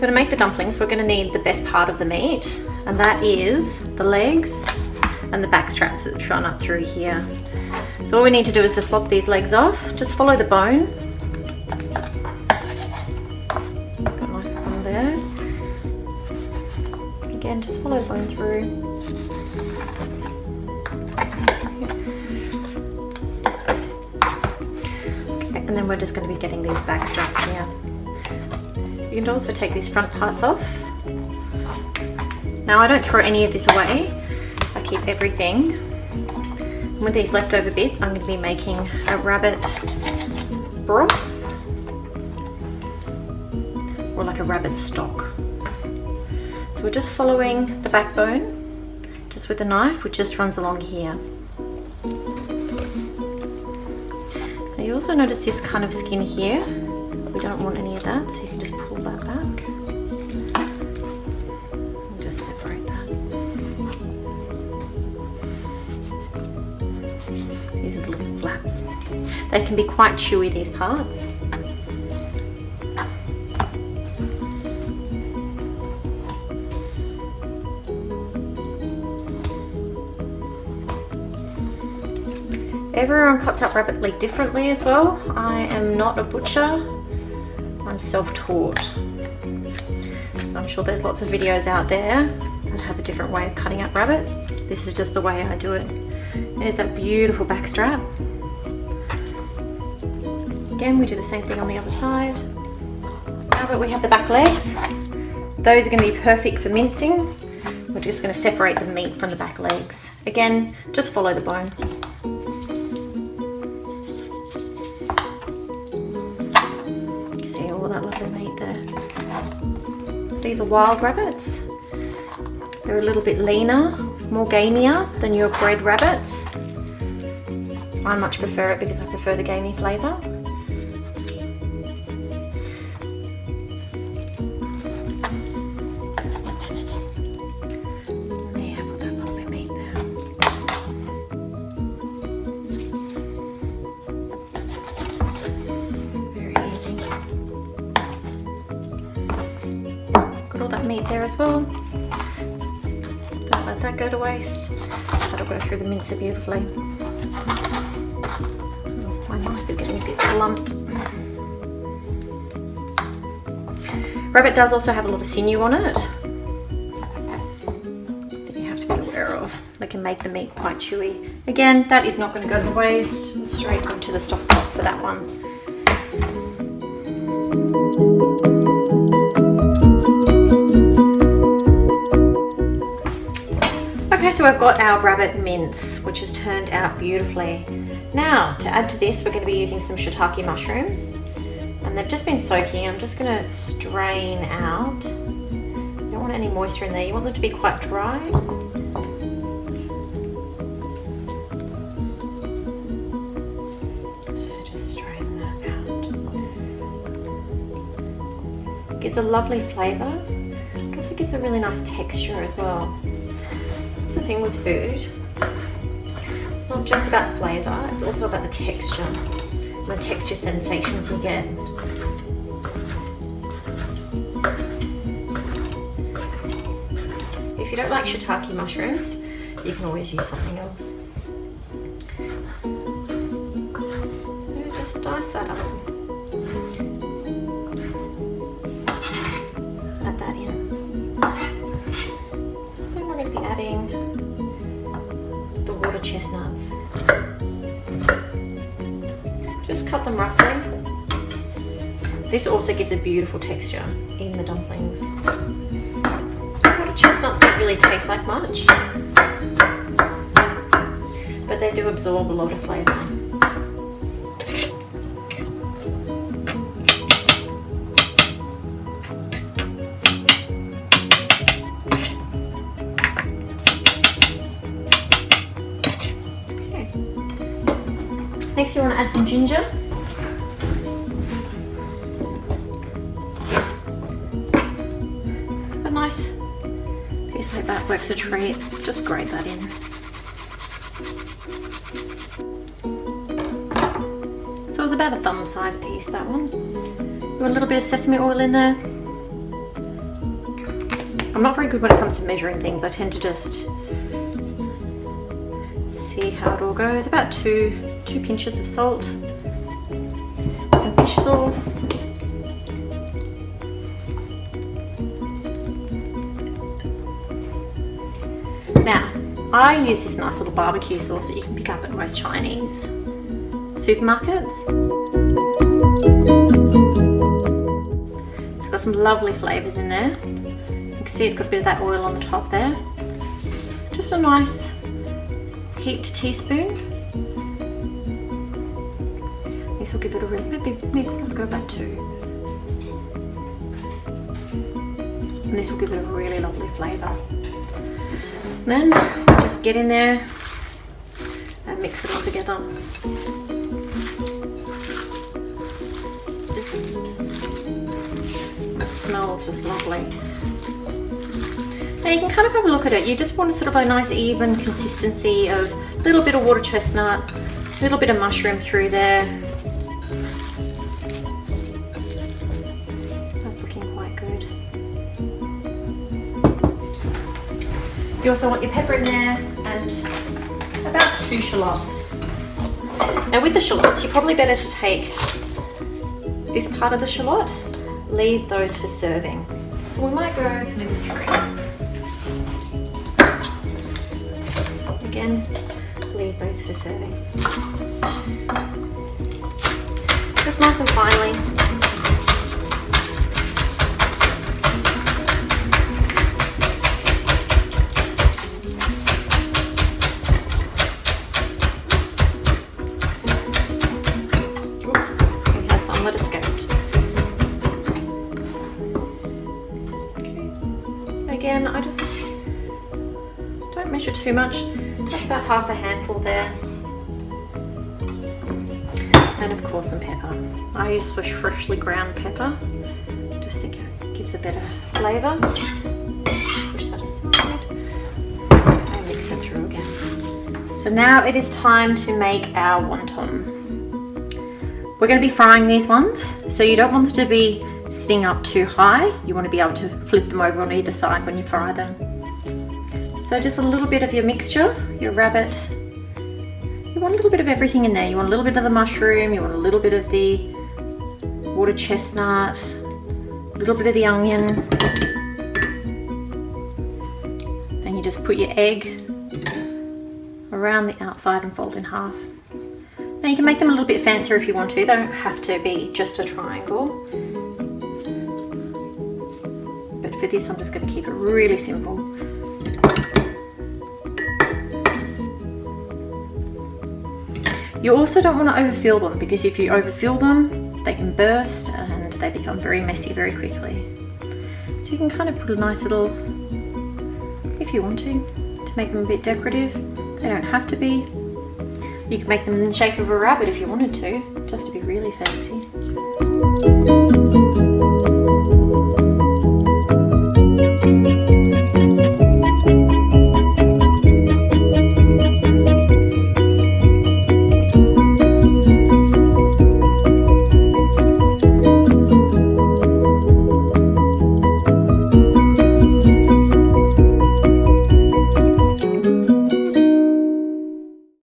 So to make the dumplings, we're going to need the best part of the meat, and that is the legs and the back straps that run up through here. So all we need to do is just lop these legs off. Just follow the bone. Got a nice one there. Again, just follow the bone through. Okay, and then we're just going to be getting these back straps here. You can also take these front parts off. Now I don't throw any of this away. I keep everything. And with these leftover bits, I'm going to be making a rabbit broth, or like a rabbit stock. So we're just following the backbone, just with a knife, which just runs along here. Now you also notice this kind of skin here. We don't want any of that, so you can just pull that back. And just separate that. These are the little flaps. They can be quite chewy, these parts. Everyone cuts up rabbit leg differently as well. I am not a butcher. I'm self-taught. So I'm sure there's lots of videos out there that have a different way of cutting up rabbit. This is just the way I do it. There's that beautiful back strap. Again, we do the same thing on the other side. Now that we have the back legs, those are going to be perfect for mincing. We're just going to separate the meat from the back legs. Again, just follow the bone. You see all that lovely meat there. These are wild rabbits. They're a little bit leaner, more gamier than your bred rabbits. I much prefer it because I prefer the gamey flavour. Meat there as well. Don't let that go to waste. That'll go through the mincer beautifully. Oh, my knife is getting a bit blunt. Rabbit does also have a lot of sinew on it that you have to be aware of. They can make the meat quite chewy. Again, that is not going to go to waste. Straight into the stock pot for that one. Okay, so I've got our rabbit mince, which has turned out beautifully. Now, to add to this, we're going to be using some shiitake mushrooms. And they've just been soaking. I'm just going to strain out. You don't want any moisture in there. You want them to be quite dry. So just strain that out. It gives a lovely flavour. It also gives a really nice texture as well. The thing with food, it's not just about the flavour, it's also about the texture and the texture sensations you get. If you don't like shiitake mushrooms, you can always use something else. Just dice that up. Add that in. Then we're going to be adding the water chestnuts. Just cut them roughly. This also gives a beautiful texture in the dumplings. Water chestnuts don't really taste like much, but they do absorb a lot of flavour. Next, you want to add some ginger. A nice piece like that works a treat. Just grate that in. So it was about a thumb size piece, that one. You want a little bit of sesame oil in there. I'm not very good when it comes to measuring things. I tend to just see how it all goes. About two pinches of salt, some fish sauce. Now, I use this nice little barbecue sauce that you can pick up at most Chinese supermarkets. It's got some lovely flavours in there. You can see it's got a bit of that oil on the top there. Just a nice heaped teaspoon. This will give it a really maybe let's go about 2. And this will give it a really lovely flavour. Then we just get in there and mix it all together. The smell is just lovely. Now you can kind of have a look at it. You just want sort of a nice even consistency of a little bit of water chestnut, a little bit of mushroom through there. That's looking quite good. You also want your pepper in there and about 2 shallots. Now with the shallots, you're probably better to take this part of the shallot, leave those for serving. So we might go maybe 3. Again, leave those for serving. Just nice and finely. Oops, we had some that escaped. Okay. Again, I just don't measure too much. That's about half a handful there. And of course some pepper. I use freshly ground pepper. Just think it gives a better flavour. Push that aside. And mix it through again. So now it is time to make our wonton. We're going to be frying these ones, so you don't want them to be sitting up too high. You want to be able to flip them over on either side when you fry them. So just a little bit of your mixture, your rabbit. You want a little bit of everything in there. You want a little bit of the mushroom, you want a little bit of the water chestnut, a little bit of the onion. And you just put your egg around the outside and fold in half. Now you can make them a little bit fancier if you want to. They don't have to be just a triangle. But for this, I'm just going to keep it really simple. You also don't want to overfill them, because if you overfill them, they can burst and they become very messy very quickly. So you can kind of put a nice little, if you want to make them a bit decorative. They don't have to be. You can make them in the shape of a rabbit if you wanted to, just to be really fancy.